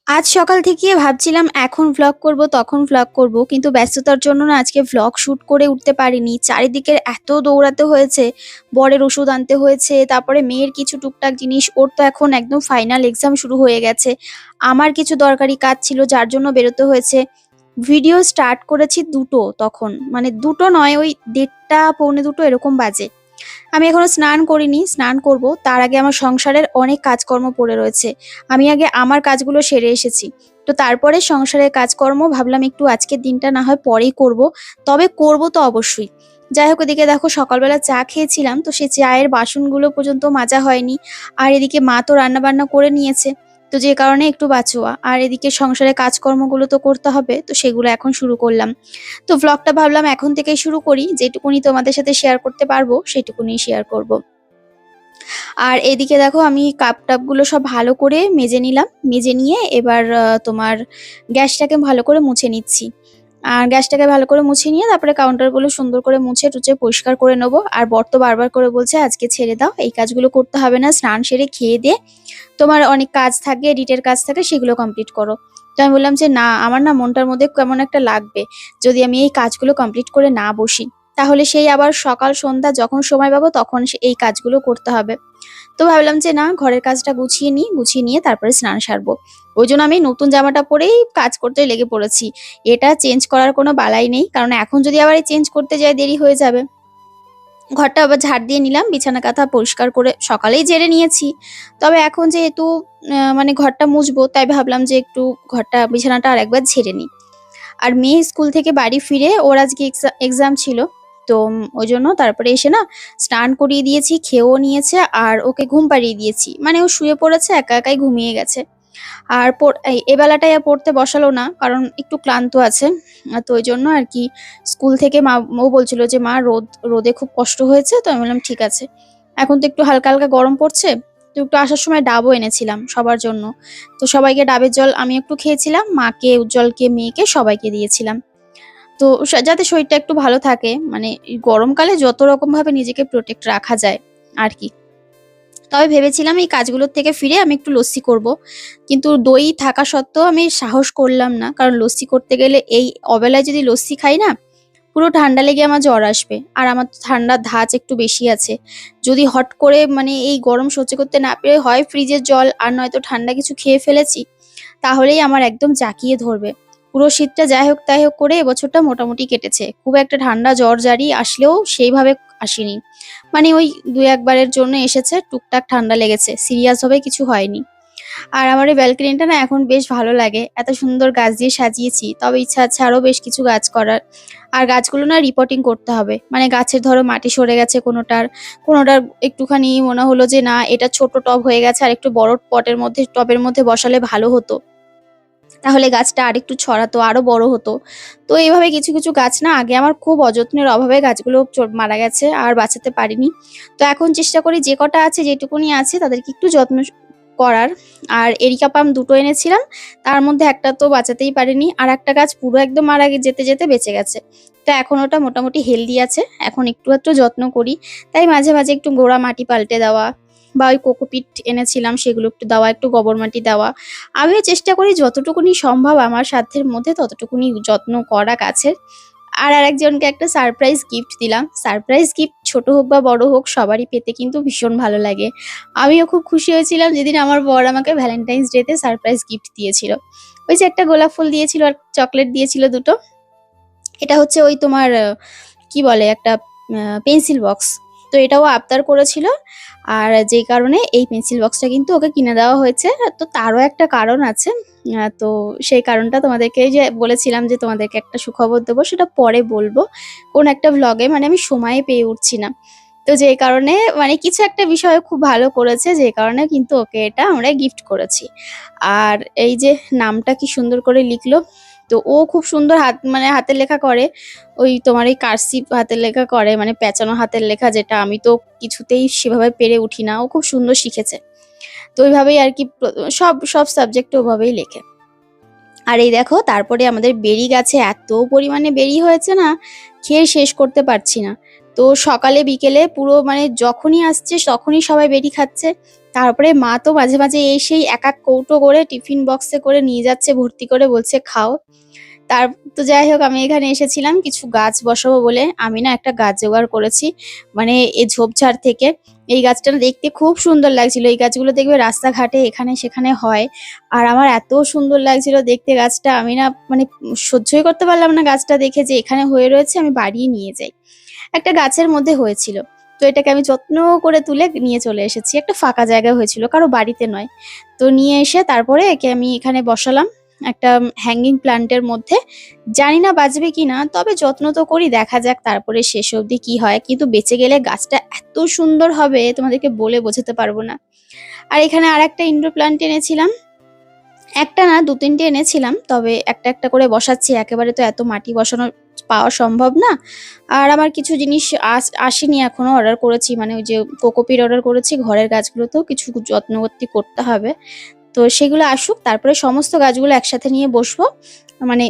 আজ সকাল থেকে ভাবছিলাম এখন ভ্লগ করব তখন ভ্লগ করব, কিন্তু ব্যস্ততার জন্য না আজকে ভ্লগ শুট করে উঠতে পারিনি। চারিদিকে এত দৌড়াতে হয়েছে, বরের ওষুধ আনতে হয়েছে, তারপরে মেয়ের কিছু টুকটাক জিনিস, ওর তো এখন একদম ফাইনাল এক্সাম শুরু হয়ে গেছে। আমার কিছু দরকারি কাজ ছিল যার জন্য বেরোতে হয়েছে। ভিডিও স্টার্ট করেছি দুটো, তখন মানে দুটো নয়, ওই 1:30 পৌনে দুটো এরকম বাজে। আমি এখনো স্নান করিনি, স্নান করব। তার আগে আমার সংসারের অনেক কাজকর্ম পড়ে রয়েছে। আমি আগে আমার কাজগুলো সেরে এসেছি। তো তারপরে সংসারের কাজকর্ম ভাবলাম একটু আজকের দিনটা না হয় পরেই করব। তবে করব তো অবশ্যই। যাই হোক, এদিকে দেখো সকালবেলা চা খেয়েছিলাম, তো সেই চায়ের বাসনগুলো পর্যন্ত মাজা হয়নি। আর এদিকে মা তো রান্না বান্না করে নিয়েছে। তো যে কারণে একটু বাঁচোয়া, আর এদিকে সংসারের কাজকর্মগুলো তো করতে হবে, তো সেগুলো এখন শুরু করলাম। তো ভ্লগটা ভাবলাম এখন থেকেই শুরু করি, যেটুকুনি তোমাদের সাথে শেয়ার করতে পারবো সেটুকুনি শেয়ার করব। আর এদিকে দেখো আমি কাপ টাপ গুলো সব ভালো করে মেজে নিলাম, মেজে নিয়ে এবার তোমার গ্যাসটাকে ভালো করে মুছে নিচ্ছি। আর গ্যাসটাকে ভালো করে মুছে নিয়ে তারপরে কাউন্টার গুলো সুন্দর করে মুছে টুচে পরিষ্কার করে নেবো। আর বর তো বারবার করে বলছে আজকে ছেড়ে দাও, এই কাজগুলো করতে হবে না, স্নান সেরে খেয়ে দিয়ে তোমার অনেক কাজ থাকে, এডিটের কাজ থাকে, সেগুলো কমপ্লিট করো। তো আমি বললাম যে না, আমার না মনটার মধ্যে কেমন একটা লাগবে যদি আমি এই কাজগুলো কমপ্লিট করে না বসি। তাহলে সেই আবার সকাল সন্ধ্যা যখন সময় পাবো তখন এই কাজগুলো করতে হবে। তো ভাবলাম যে না, ঘরের কাজটা গুছিয়ে নিই, গুছিয়ে নিয়ে তারপরে স্নান সারবো। ওই জন্য আমি নতুন জামাটা পরেই কাজ করতে লেগে পড়েছি। এটা চেঞ্জ করার কোনো বালাই নেই, কারণ এখন যদি আবার চেঞ্জ করতে যাই দেরি হয়ে যাবে। ঘরটা আবার ঝাড় দিয়ে নিলাম, বিছানা কাঁথা পরিষ্কার করে সকালেই ঝেড়ে নিয়েছি। তবে এখন যেহেতু মানে ঘরটা মুছবো, তাই ভাবলাম যে একটু ঘরটা বিছানাটা আর একবার ঝেড়ে নিই। আর মেয়ে স্কুল থেকে বাড়ি ফিরে ওর আজকে এক্সাম ছিল। তো ওই জন্য তারপরে এসে না স্নান করিয়ে দিয়েছি, খেয়েও নিয়েছে, আর ওকে ঘুম পাড়িয়ে দিয়েছি, মানে ও শুয়ে পড়েছে, একা একাই ঘুমিয়ে গেছে। আর এ বেলাটায় আর পড়তে বসালো না, কারণ একটু ক্লান্ত আছে। তো ওই জন্য আর কি স্কুল থেকে মা ও বলছিল যে মা রোদে খুব কষ্ট হয়েছে, তো আমি বললাম ঠিক আছে। এখন তো একটু হালকা হালকা গরম পড়ছে, তো একটু আসার সময় ডাবও এনেছিলাম সবার জন্য। তো সবাইকে ডাবের জল আমি একটু খেয়েছিলাম, মাকে, উজ্জ্বলকে, মেয়েকে সবাইকে দিয়েছিলাম। তো যাতে শরীরটা একটু ভালো থাকে, মানে এই গরমকালে যত রকম ভাবে নিজেকে প্রোটেক্ট রাখা যায় আর কি। তবে ভেবেছিলাম এই কাজগুলোর থেকে ফিরে আমি একটু লস্যি করব, কিন্তু দই থাকা সত্ত্বেও আমি সাহস করলাম না, কারণ লস্যি করতে গেলে এই অবেলায় যদি লস্যি খাই না, পুরো ঠান্ডা লেগে আমার জ্বর আসবে, আর আমার তো ঠান্ডার ধাঁচ একটু বেশি আছে। যদি হট করে মানে এই গরম সহ্য করতে না পেরে হয় ফ্রিজের জল আর নয়তো ঠান্ডা কিছু খেয়ে ফেলেছি, তাহলেই আমার একদম জাঁকিয়ে ধরবে। পুরো শীতটা যাই হোক তাই হোক করে এবছরটা মোটামুটি কেটেছে, খুব একটা ঠান্ডা জ্বর জারি আসলেও সেইভাবে আসেনি। মানে ওই দু একবারের জন্য এসেছে, টুকটাক ঠান্ডা লেগেছে, সিরিয়াস ভাবে কিছু হয়নি। আর আমার এই ব্যালকনিটা না এখন বেশ ভালো লাগে, এত সুন্দর গাছ দিয়ে সাজিয়েছি, তবে ইচ্ছা আছে আরো বেশ কিছু গাছ করার। আর গাছগুলো না রিপোর্টিং করতে হবে, মানে গাছের ধরো মাটি সরে গেছে কোনোটার, কোনোটার একটুখানি মনে হলো যে না এটা ছোট টব হয়ে গেছে, আর একটু বড় পটের মধ্যে টবের মধ্যে বসালে ভালো হতো, তাহলে গাছটা আরেকটু ছড়াতো, আরো বড় হতো। তো এইভাবে কিছু কিছু গাছ না আগে আমার খুব অযত্নের অভাবে গাছগুলো মারা গেছে, আর বাঁচাতে পারিনি। তো এখন চেষ্টা করি যে কটা আছে, যেটুকুনি আছে তাদেরকে একটু যত্ন করার। আর এরিকা পাম দুটো এনেছিলাম, তার মধ্যে একটা তো বাঁচাতেই পারিনি, আর একটা গাছ পুরো একদম মারা যেতে যেতে বেঁচে গেছে। তো এখন ওটা মোটামুটি হেলদি আছে, এখন একটু একটু যত্ন করি। তাই মাঝে মাঝে একটু গোড়া মাটি পাল্টে দেওয়া, বা ওই কোকোপিট এনেছিলাম সেগুলো একটু দেওয়া, একটু গোবর মাটি দেওয়া। আমিও চেষ্টা করি যতটুকুনি সম্ভব আমার সাধ্যের মধ্যে ততটুকুনি যত্ন করা গাছের। আর আরেকজনকে একটা সারপ্রাইজ গিফট দিলাম। সারপ্রাইজ গিফট ছোট হোক বা বড় হোক সবারই পেতে কিন্তু ভীষণ ভালো লাগে। আমিও খুব খুশি হয়েছিলাম যেদিন আমার বর আমাকে ভ্যালেন্টাইন্স ডে তে সারপ্রাইজ গিফট দিয়েছিল। ওই যে একটা গোলাপ ফুল দিয়েছিল আর চকলেট দিয়েছিল দুটো। এটা হচ্ছে ওই তোমার কি বলে একটা পেন্সিল বক্স। তো এটাও আবদার করেছিল, আর যেই কারণে এই পেন্সিল বক্সটা কিন্তু ওকে কিনে দেওয়া হয়েছে। তো তারও একটা কারণ আছে। তো সেই কারণটা তোমাদেরকে যে বলেছিলাম যে তোমাদেরকে একটা সুখবর দেবো, সেটা পরে বলবো কোন একটা ভ্লগে, মানে আমি সময় পেয়ে উঠছি না। তো যেই কারণে মানে কিছু একটা বিষয় খুব ভালো করেছে, যে কারণে কিন্তু ওকে এটা আমরা গিফট করেছি। আর এই যে নামটা কি সুন্দর করে লিখলো। তো ও খুব সুন্দর মানে হাতের লেখা করে। ওই তোমার এই কার্সিভ হাতের লেখা করে, মানে পেঁচানো হাতের লেখা, যেটা আমি তো কিছুতেই সেভাবে পেরে উঠি না, ও খুব সুন্দর শিখেছে। তো ওইভাবেই আর কি সব সব সাবজেক্টে ওভাবেই লেখে। আর এই দেখো তারপরে আমাদের বেরি গাছে এত পরিমাণে বেরি হয়েছে না, খেয়ে শেষ করতে পারছি না। তো সকালে বিকেলে পুরো মানে যখনই আসছে তখনই সবাই বেরি খাচ্ছে। তারপরে মা তো মাঝে মাঝে এসেই এক এক কৌটো করে টিফিন বক্সে করে নিয়ে যাচ্ছে, ভর্তি করে বলছে খাও। তার তো যাই হোক, আমি এখানে এসেছিলাম কিছু গাছ বসাবো বলে। আমি না একটা গাছ জোগাড় করেছি, মানে এই ঝোপঝাড় থেকে। এই গাছটা না দেখতে খুব সুন্দর লাগছিল। এই গাছগুলো দেখবে রাস্তাঘাটে এখানে সেখানে হয়। আর আমার এত সুন্দর লাগছিল দেখতে গাছটা, আমি না মানে সহ্যই করতে পারলাম না গাছটা দেখে যে এখানে হয়ে রয়েছে, আমি বাড়িয়ে নিয়ে যাই। একটা গাছের মধ্যে হয়েছিল। তো এটাকে আমি যত্ন করে তুলে নিয়ে চলে এসেছি। একটা ফাঁকা জায়গায় হয়েছিল, কারো বাড়িতে নয়। তো নিয়ে এসে তারপরে একে আমি এখানে বসালাম একটা হ্যাঙ্গিং প্ল্যান্টের মধ্যে। জানি না বাঁচবে কিনা, তবে যত্ন তো করি, দেখা যাক তারপরে শেষ অবধি কি হয়। কিন্তু বেঁচে গেলে গাছটা এত সুন্দর হবে তোমাদেরকে বলে বোঝাতে পারবো না। আর এখানে আরেকটা ইনডোর প্ল্যান্ট এনেছিলাম। একটা না ২-৩ টে এনেছিলাম। তবে একটা একটা করে বসাচ্ছি। একেবারে তো এত মাটি বসানো পাওয়া সম্ভব না। আর আমার কিছু জিনিস আসেনি এখনো, অর্ডার করেছি। মানে ওই যে কোকোপিট অর্ডার করেছি, ঘরের গাছগুলোতেও কিছু যত্নবর্তি করতে হবে। তো সেগুলো আসুক, তারপরে সমস্ত গাছগুলো একসাথে নিয়ে বসবো। মানে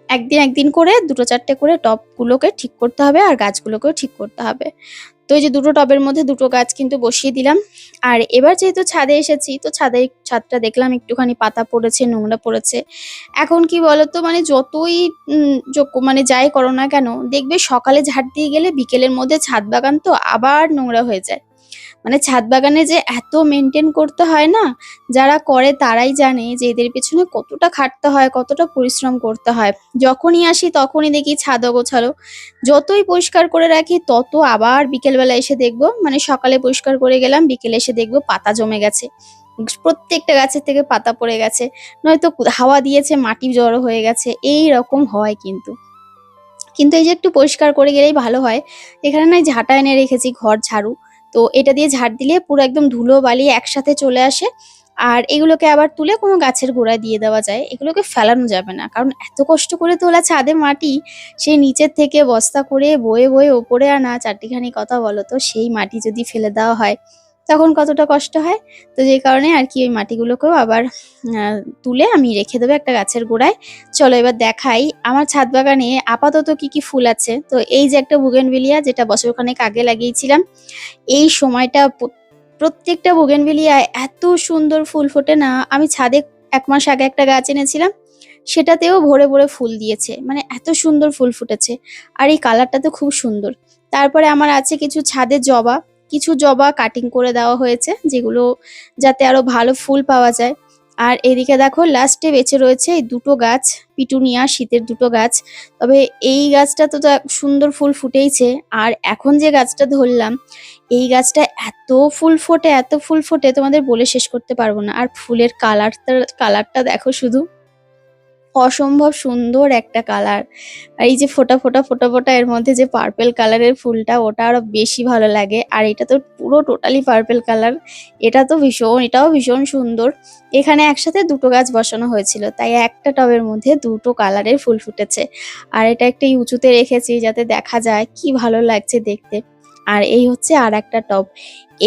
একদিন একদিন করে ২-৪টে করে টবগুলোকে ঠিক করতে হবে, আর গাছগুলোকেও ঠিক করতে হবে। তো এই যে ২টো টবের মধ্যে ২টো গাছ কিন্তু বসিয়ে দিলাম। আর এবার যেহেতু ছাদে এসেছি, তো ছাদটা দেখলাম একটুখানি পাতা পড়েছে, নোংরা পড়েছে। এখন কি বলতো, মানে যতই মানে যাই করো না কেন, দেখবে সকালে ঝাড় দিয়ে গেলে বিকেলের মধ্যে ছাদ বাগান তো আবার নোংরা হয়ে যায়। মানে ছাদ বাগানে যে এত মেনটেন করতে হয় না, যারা করে তারাই জানে যে এদের পেছনে কতটা খাটতে হয়, কতটা পরিশ্রম করতে হয়। যখনই আসি তখনই দেখি ছাদ অগোছালো। যতই পরিষ্কার করে রাখি তত আবার বিকেলবেলা এসে দেখবো, মানে সকালে পরিষ্কার করে গেলাম, বিকেলে এসে দেখবো পাতা জমে গেছে। প্রত্যেকটা গাছের থেকে পাতা পড়ে গেছে, নয়তো হাওয়া দিয়েছে মাটি জড়ো হয়ে গেছে, এই রকম হয় কিন্তু। কিন্তু এই যে একটু পরিষ্কার করে গেলেই ভালো হয়। এখানে না ঝাঁটা এনে রেখেছি, ঘর ঝাড়ু। তো এটা দিয়ে ঝাড় দিলে পুরো একদম ধুলো বালি একসাথে চলে আসে। আর এগুলোকে আবার তুলে কোনো গাছের গোড়ায় দিয়ে দেওয়া যায়। এগুলোকে ফেলানো যাবে না, কারণ এত কষ্ট করে তোলা ছাদে মাটি, সেই নিচের থেকে বস্তা করে বয়ে বয়ে ওপরে আনা, চারটিখানি কথা বলো তো, সেই মাটি যদি ফেলে দেওয়া হয় তখন কতটা কষ্ট হয়। তো যে কারণে আর কি ওই মাটিগুলোকেও আবার তুলে আমি রেখে দেবো একটা গাছের গোড়ায়। চলো এবার দেখাই আমার ছাদ বাগানে আপাতত কি কি ফুল আছে। তো এই যে একটা বুগেনভিলিয়া, যেটা বছরখানেক আগে লাগিয়েছিলাম। এই সময়টা প্রত্যেকটা বুগেনভিলিয়ায় এত সুন্দর ফুল ফোটে না। আমি ছাদে ১ মাস আগে একটা গাছ এনেছিলাম, সেটাতেও ভরে ভরে ফুল দিয়েছে, মানে এত সুন্দর ফুল ফুটেছে। আর এই কালারটা তো খুব সুন্দর। তারপরে আমার আছে কিছু ছাদে জবা, কিছু জবা কাটিং করে দেওয়া হয়েছে, যেগুলো যাতে আরো ভালো ফুল পাওয়া যায়। আর এদিকে দেখো লাস্টে বেঁচে রয়েছে এই ২টো গাছ, পিটুনিয়া, শীতের ২টো গাছ। তবে এই গাছটা তো সুন্দর ফুল ফুটেইছে। আর এখন যে গাছটা ধরলাম, এই গাছটা এত ফুল ফোটে, এত ফুল ফোটে, তোমাদের বলে শেষ করতে পারবো না। আর ফুলের কালারটা দেখো শুধু, অসম্ভব সুন্দর একটা কালার। আর এই যে ফোঁটা ফোঁটা ফোঁটা ফোঁটা এর মধ্যে যে পার্পেল কালারের ফুলটা, ওটা আরো বেশি ভালো লাগে। আর এটা তো পুরো টোটালি পার্পেল কালার। এটাও ভীষণ সুন্দর। এখানে একসাথে ২টো গাছ বসানো হয়েছিল, তাই একটা টবের মধ্যে ২টো কালারের ফুল ফুটেছে। আর এটা একটু উঁচুতে রেখেছি যাতে দেখা যায়, কি ভালো লাগছে দেখতে। আর এই হচ্ছে আর একটা টব।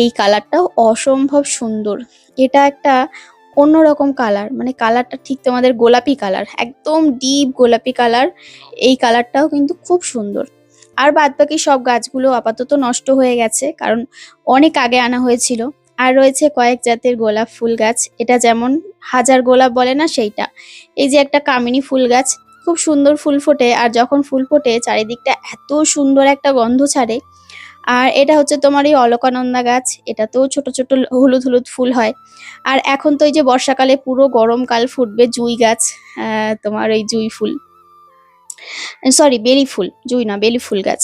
এই কালারটাও অসম্ভব সুন্দর। এটা একটা অন্যরকম কালার, মানে কালারটা ঠিক তোমাদের গোলাপি কালার, একদম ডিপ গোলাপি কালার। এই কালারটাও কিন্তু খুব সুন্দর। আর বাদবাকি সব গাছগুলো আপাতত নষ্ট হয়ে গেছে, কারণ অনেক আগে আনা হয়েছিল। আর রয়েছে কয়েক জাতের গোলাপ ফুল গাছ, এটা যেমন হাজার গোলাপ বলে না সেইটা। এই যে একটা কামিনী ফুল গাছ, খুব সুন্দর ফুল ফোটে। আর যখন ফুল ফোটে চারিদিকটা এত সুন্দর একটা গন্ধ ছাড়ে। আর এটা হচ্ছে তোমার এই অলকানন্দা গাছ, এটাতেও ছোট ছোট হলুদ হলুদ ফুল হয়। আর এখন তো এই যে বর্ষাকালে পুরো গরমকাল ফুটবে জুঁই গাছ, তোমার ওই জুঁই ফুল, সরি বেলি ফুল, জুঁই না বেলি ফুল গাছ।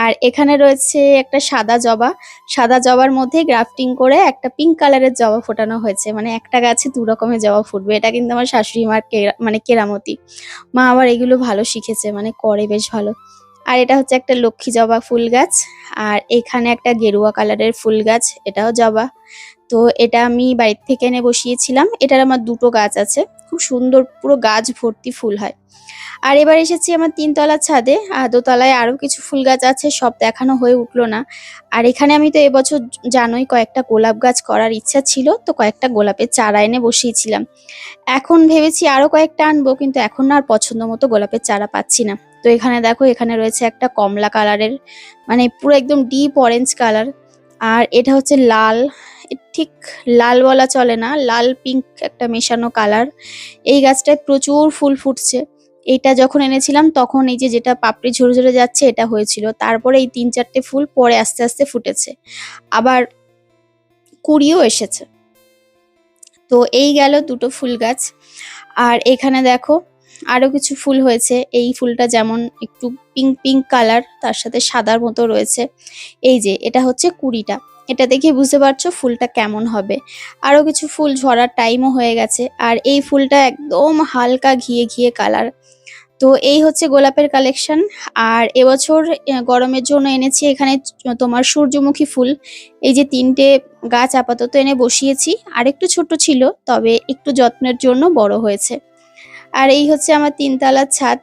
আর এখানে রয়েছে একটা সাদা জবা, সাদা জবার মধ্যে গ্রাফটিং করে একটা পিঙ্ক কালারের জবা ফোটানো হয়েছে, মানে একটা গাছে ২ রকমের জবা ফুটবে। এটা কিন্তু আমার শাশুড়ি মার মানে কেরামতি। মা আবার এগুলো ভালো শিখেছে, মানে করে বেশ ভালো। আর এটা হচ্ছে একটা লক্ষ্মী জবা ফুল গাছ। আর এখানে একটা গেরুয়া কালারের ফুল গাছ, এটাও জবা। তো এটা আমি বাড়ির থেকে এনে বসিয়েছিলাম। এটার আমার ২টো গাছ আছে, খুব সুন্দর, পুরো গাছ ভর্তি ফুল হয়। আর এবার এসেছি আমার ৩ তলার ছাদে। আর দোতলায় আরো কিছু ফুল গাছ আছে, সব দেখানো হয়ে উঠলো না। আর এখানে আমি তো এবছর জানোই কয়েকটা গোলাপ গাছ করার ইচ্ছা ছিল, তো কয়েকটা গোলাপের চারা এনে বসিয়েছিলাম। এখন ভেবেছি আরো কয়েকটা আনবো, কিন্তু এখন না আর পছন্দ মতো গোলাপের চারা পাচ্ছি না। তো এখানে দেখো, এখানে রয়েছে একটা কমলা কালারের, মানে পুরো একদম ডিপ অরেঞ্জ কালার। আর এটা হচ্ছে লাল, ঠিক লাল বলা চলে না, লাল পিঙ্ক একটা মেশানো কালার। এই গাছটায় প্রচুর ফুল ফুটছে। এটা যখন এনেছিলাম তখন এই যে যেটা পাপড়ি ঝরে ঝরে যাচ্ছে এটা হয়েছিল, তারপরে এই 3-4টে ফুল পরে আস্তে আস্তে ফুটেছে, আবার কুড়িও এসেছে। তো এই গেল দুটো ফুল গাছ। আর এখানে দেখো আরো কিছু ফুল হয়েছে। এই ফুলটা যেমন একটু পিঙ্ক পিঙ্ক কালার, তার সাথে সাদার মতো রয়েছে। এই যে এটা হচ্ছে কুড়িটা, এটা দেখে বুঝতে পারছো ফুলটা কেমন হবে। আরো কিছু ফুল ঝরার টাইমও হয়ে গেছে। আর এই ফুলটা একদম হালকা ঘিয়ে ঘিয়ে কালার। তো এই হচ্ছে গোলাপের কালেকশন। আর এবছর গরমের জন্য এনেছি এখানে তোমার সূর্যমুখী ফুল। এই যে 3টে গাছ আপাতত এনে বসিয়েছি, আর একটু ছোট ছিল, তবে একটু যত্নের জন্য বড় হয়েছে। আর এই হচ্ছে আমার 3 তলার ছাদ।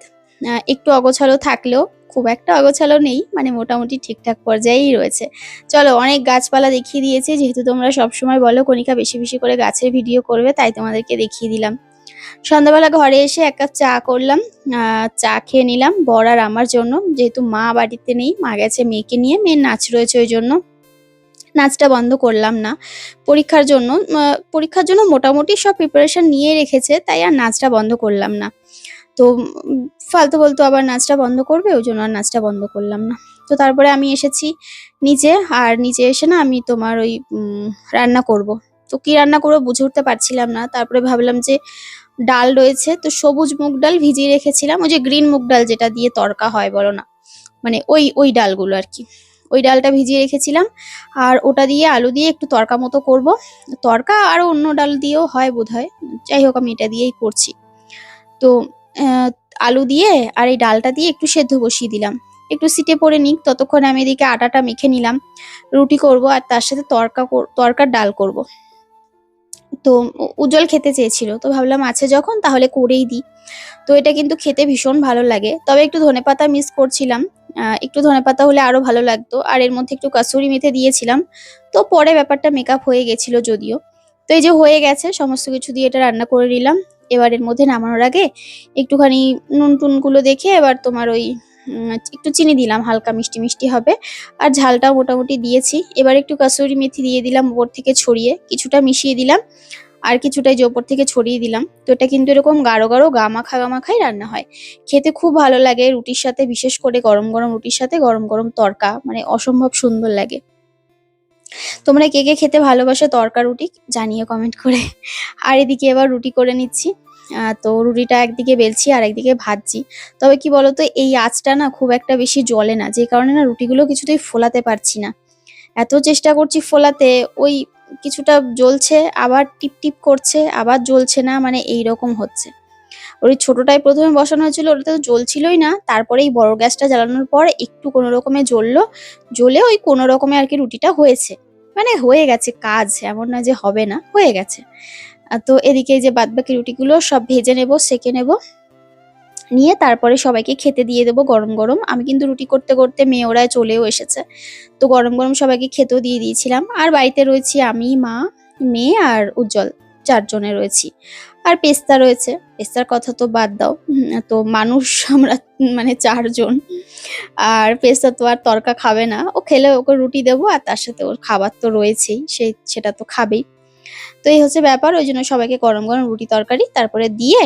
একটু অগোছালো থাকলেও খুব একটা অগোছালো নেই, মানে মোটামুটি ঠিকঠাক পর্যায়েই রয়েছে। চলো, অনেক গাছপালা দেখিয়ে দিয়েছি, যেহেতু তোমরা সবসময় বলো কণিকা বেশি বেশি করে গাছের ভিডিও করবে, তাই তোমাদেরকে দেখিয়ে দিলাম। সন্ধ্যাবেলা ঘরে এসে 1 কাপ চা করলাম, চা খেয়ে নিলাম বর আর আমার জন্য, যেহেতু মা বাড়িতে নেই, মা গেছে মেয়েকে নিয়ে, মেয়ের নাচ রয়েছে ওই জন্য। নাচটা বন্ধ করলাম না পরীক্ষার জন্য। পরীক্ষার জন্য মোটামুটি সব প্রিপারেশন নিয়ে রেখেছে, তাই আর নাচটা বন্ধ করলাম না। তো ফালতু বলতো আবার নাচটা বন্ধ করবে, ওই জন্য আর নাচটা বন্ধ করলাম না। তো তারপরে আমি এসেছি নিচে, আর নিচে এসে না আমি তোমার ওই রান্না করব। তো কি রান্না করবো বুঝে উঠতে পারছিলাম না। তারপরে ভাবলাম যে ডাল রয়েছে, তো সবুজ মুগ ডাল ভিজিয়ে রেখেছিলাম, ওই যে গ্রিন মুগ ডাল যেটা দিয়ে তরকা হয় বলো না, মানে ওই ওই ডালগুলো আর কি। ওই ডালটা ভিজিয়ে রেখেছিলাম, আর ওটা দিয়ে আলু দিয়ে একটু তরকা মতো করব। তরকা আর অন্য ডাল দিয়েও হয় বোধহয়, যাই হোক আমি এটা দিয়েই করছি। তো আহ, আলু দিয়ে আর এই ডালটা দিয়ে একটু সেদ্ধ বসিয়ে দিলাম, একটু সিটে পড়ে নিক, ততক্ষণে আমি এদিকে আটাটা মেখে নিলাম। রুটি করব আর তার সাথে তরকার ডাল করব। তো উজ্জ্বল খেতে চেয়েছিল, তো ভাবলাম আছে যখন তাহলে করেই দিই। তো এটা কিন্তু খেতে ভীষণ ভালো লাগে, তবে একটু ধনেপাতা মিস করছিলাম। একটু ধনেপাতা হলে আরো ভালো লাগতো, আর এর মধ্যে একটু কাসুরি মেথি দিয়েছিলাম। তো পরে ব্যাপারটা মেকআপ হয়ে গেছিল যদিও। তো এই যে হয়ে গেছে, সমস্ত কিছু দিয়ে এটা রান্না করে নিলাম। এবার এর মধ্যে নামানোর আগে একটুখানি নুন টুনগুলো দেখে এবার তোমার ওই একটু চিনি দিলাম, হালকা মিষ্টি মিষ্টি হবে। আর ঝালটাও মোটামুটি দিয়েছি। এবার একটু কাসুরি মেথি দিয়ে দিলাম উপর থেকে ছড়িয়ে, কিছুটা মিশিয়ে দিলাম, আর কিছুটাই যে ওপর থেকে ছড়িয়ে দিলাম। তো এটা কিন্তু এরকম গাঢ় গাঢ় গা মাখাই রান্না হয়, খেতে খুব ভালো লাগে রুটির সাথে, বিশেষ করে গরম গরম রুটির সাথে গরম গরম তরকা, মানে অসম্ভব সুন্দর লাগে। তোমরা কে কে খেতে ভালোবাসো তরকা রুটি জানিও কমেন্ট করে। আর এদিকে এবার রুটি করে নিচ্ছি। তো রুটিটা একদিকে বেলছি আর একদিকে ভাজছি। তবে কি বলতো, এই আঁচটা না খুব একটা বেশি জ্বলে না, যে কারণে না রুটিগুলো কিছুতেই ফোলাতে পারছি না। এত চেষ্টা করছি ফোলাতে, ওই কিছুটা জ্বলছে, আবার টিপ টিপ করছে, আবার জ্বলছে না, মানে এইরকম হচ্ছে। ওই ছোটটাই প্রথমে বসানো হয়েছিল, ওটাতে তো জ্বলছিলই না, তারপরে এই বড় গ্যাসটা জ্বালানোর পর একটু কোনো রকমে জ্বললো, জ্বলে ওই কোনো রকমে আর কি রুটিটা হয়েছে। মানে হয়ে গেছে কাজ, এমন না যে হবে না, হয়ে গেছে। তো এদিকে এই যে বাদবাকি রুটিগুলো সব ভেজে নেব, সেঁকে নেব, নিয়ে তারপরে সবাইকে খেতে দিয়ে দেবো গরম গরম। আমি কিন্তু রুটি করতে করতে মেয়ে ওরাই চলেও এসেছে, তো গরম গরম সবাইকে খেতেও দিয়ে দিয়েছিলাম। আর বাড়িতে রয়েছি আমি, মা, মেয়ে আর উজ্জ্বল, 4 জনে রয়েছি। আর পেস্তা রয়েছে, পেস্তার কথা তো বাদ দাও, তো মানুষ আমরা মানে 4 জন। আর পেস্তা তো আর তরকা খাবে না, ও খেলে ওকে রুটি দেবো, আর তার সাথে ওর খাবার তো রয়েছেই, সেটা তো খাবেই। তো এই হচ্ছে ব্যাপার, ওই জন্য সবাইকে গরম গরম রুটি তরকারি তারপরে দিয়ে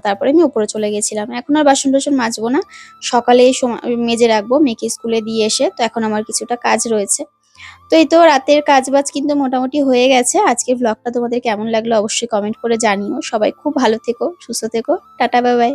তারপরে আমি উপরে চলে গেছিলাম। এখন আর বাসন টাসন মাজবো না, সকালে মেজে রাখবো মেয়েকে স্কুলে দিয়ে এসে। তো এখন আমার কিছুটা কাজ রয়েছে। তো এই তো রাতের কাজ বাজ কিন্তু মোটামুটি হয়ে গেছে। আজকে ব্লগটা তোমাদের কেমন লাগলো অবশ্যই কমেন্ট করে জানিও। সবাই খুব ভালো থেকো, সুস্থ থেকো, টাটা, বাই বাই।